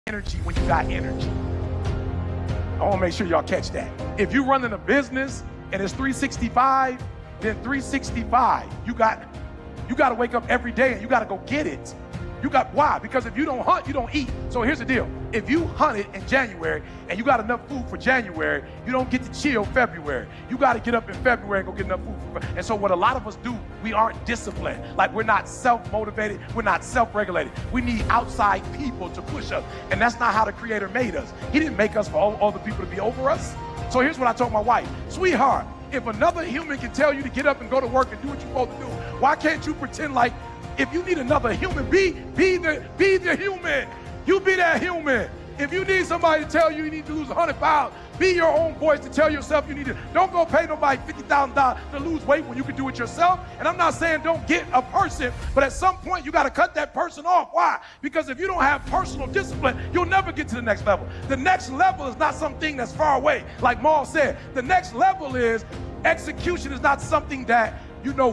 energy when you got energy. I want to make sure y'all catch that. If you're running a business and it's 365, then 365, you got to wake up every day and you got to go get it. Why? Because if you don't hunt, you don't eat. So here's the deal. If you hunted in January and you got enough food for January, you don't get to chill February. You got to get up in February and go get enough food. And so what a lot of us do, we aren't disciplined. Like we're not self-motivated. We're not self-regulated. We need outside people to push us. And that's not how the Creator made us. He didn't make us for all other people to be over us. So here's what I told my wife. Sweetheart, if another human can tell you to get up and go to work and do what you're supposed to do, why can't you pretend like if you need another human, be the human. You be that human. If you need somebody to tell you you need to lose 100 pounds, be your own voice to tell yourself you need to. Don't go pay nobody $50,000 to lose weight when you can do it yourself. And I'm not saying don't get a person, but at some point you got to cut that person off. Why? Because if you don't have personal discipline, you'll never get to the next level. The next level is not something that's far away. Like Maul said, the next level is execution is not something that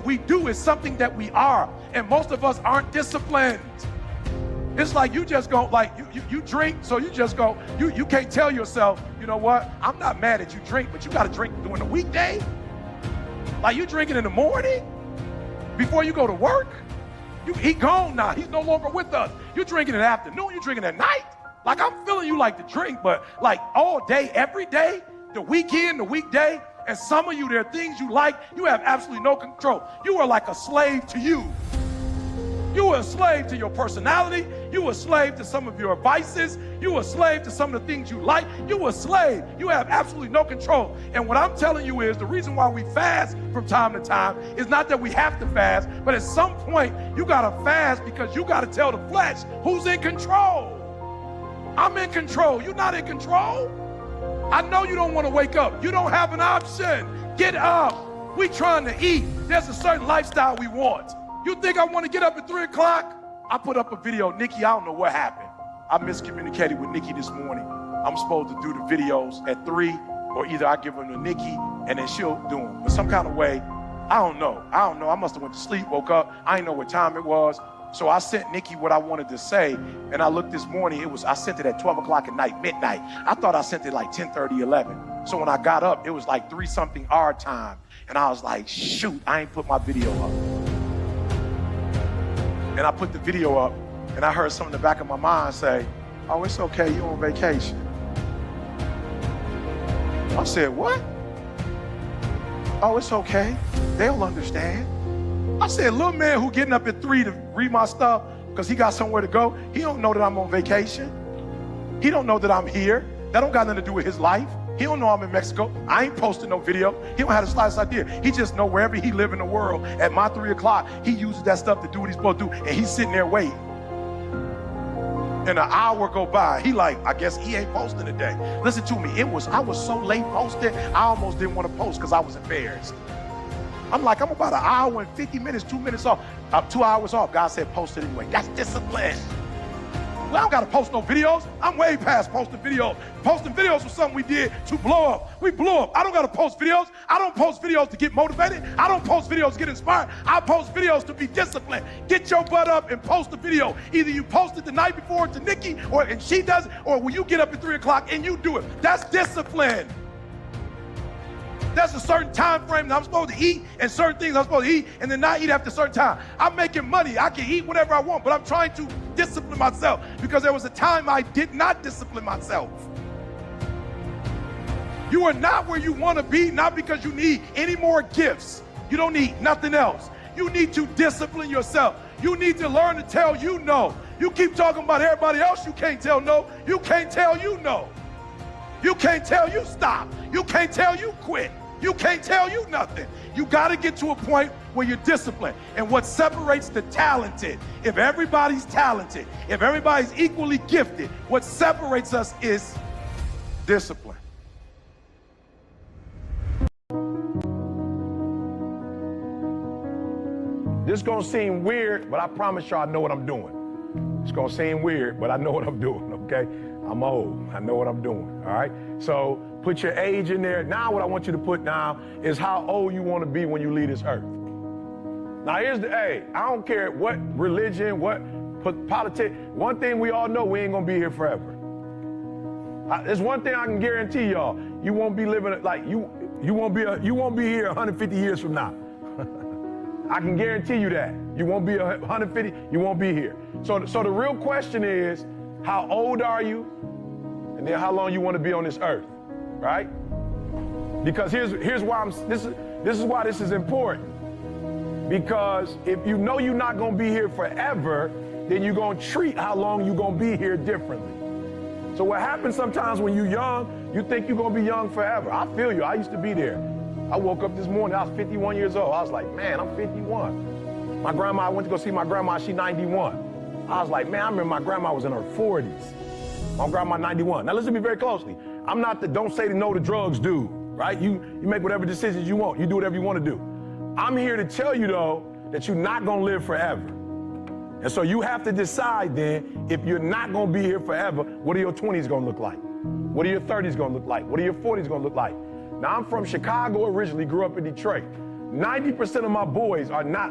we do, is something that we are. And most of us aren't disciplined. It's like you just go, like you drink, so you just go, you can't tell yourself, you know what, I'm not mad at you drink, but you got to drink during the weekday. Like you drinking in the morning before you go to work. He gone now, he's no longer with us. You're drinking in the afternoon, you're drinking at night. Like I'm feeling you like to drink, but like all day, every day, the weekend, the weekday. And some of you, there are things you like, you have absolutely no control. You are like a slave to you. You are a slave to your personality. You are a slave to some of your vices. You are a slave to some of the things you like. You are a slave. You have absolutely no control. And what I'm telling you is the reason why we fast from time to time is not that we have to fast, but at some point you got to fast because you got to tell the flesh who's in control. I'm in control. You're not in control. I know you don't want to wake up. You don't have an option. Get up. We trying to eat. There's a certain lifestyle we want. You think I want to get up at 3 o'clock? I put up a video. Nikki, I don't know what happened. I miscommunicated with Nikki this morning. I'm supposed to do the videos at 3, or either I give them to Nikki and then she'll do them. But some kind of way, I don't know. I must have went to sleep, woke up. I didn't know what time it was. So I sent Nikki what I wanted to say, and I looked this morning, I sent it at 12 o'clock at night, midnight. I thought I sent it like 10:30, 11. So when I got up, it was like 3 something our time. And I was like, shoot, I ain't put my video up. And I put the video up, and I heard something in the back of my mind say, oh, it's okay, you on vacation. I said, what? Oh, it's okay, they'll understand. I said, little man who getting up at 3 to read my stuff because he got somewhere to go, he don't know that I'm on vacation. He don't know that I'm here. That don't got nothing to do with his life. He don't know I'm in Mexico. I ain't posting no video. He don't have the slightest idea. He just know wherever he live in the world, at my 3 o'clock, he uses that stuff to do what he's supposed to do, and he's sitting there waiting. And an hour go by, he like, I guess he ain't posting today. Listen to me, I was so late posting, I almost didn't want to post because I was embarrassed. I'm like, I'm about an hour and 50 minutes, 2 minutes off. 2 hours off. God said, post it anyway. That's discipline. Well, I don't got to post no videos. I'm way past posting videos. Posting videos was something we did to blow up. We blew up. I don't got to post videos. I don't post videos to get motivated. I don't post videos to get inspired. I post videos to be disciplined. Get your butt up and post a video. Either you post it the night before to Nikki, and she does it, or when you get up at 3 o'clock and you do it. That's discipline. There's a certain time frame that I'm supposed to eat and certain things I'm supposed to eat and then not eat after a certain time. I'm making money. I can eat whatever I want, but I'm trying to discipline myself because there was a time I did not discipline myself. You are not where you want to be, not because you need any more gifts. You don't need nothing else. You need to discipline yourself. You need to learn to tell you no. You keep talking about everybody else you can't tell no. You can't tell you no. You can't tell you stop. You can't tell you quit. You can't tell you nothing. You got to get to a point where you're disciplined. And what separates the talented, if everybody's talented, if everybody's equally gifted, what separates us is discipline. This is going to seem weird, but I promise y'all I know what I'm doing. It's going to seem weird, but I know what I'm doing, okay? I'm old. I know what I'm doing, all right? So put your age in there. Now what I want you to put now is how old you want to be when you leave this earth. Now here's I don't care what religion, what politics. One thing we all know, we ain't going to be here forever. There's one thing I can guarantee y'all: you won't be living like you won't be here 150 years from now. I can guarantee you that. You won't be 150. You won't be here. So the real question is, how old are you, and then how long you want to be on this earth, right? Because here's why this is why this is important. Because if you know you're not going to be here forever, then you're going to treat how long you're going to be here differently. So what happens sometimes when you're young, you think you're going to be young forever. I feel you. I used to be there. I woke up this morning, I was 51 years old. I was like, man, I'm 51. My grandma, I went to go see my grandma, she's 91. I was like, man, I remember my grandma was in her 40s. My grandma 91. Now listen to me very closely. I'm not the don't say no to drugs dude, right? You make whatever decisions you want. You do whatever you want to do. I'm here to tell you, though, that you're not going to live forever. And so you have to decide then, if you're not going to be here forever, what are your 20s going to look like? What are your 30s going to look like? What are your 40s going to look like? Now, I'm from Chicago originally, grew up in Detroit. 90% of my boys are not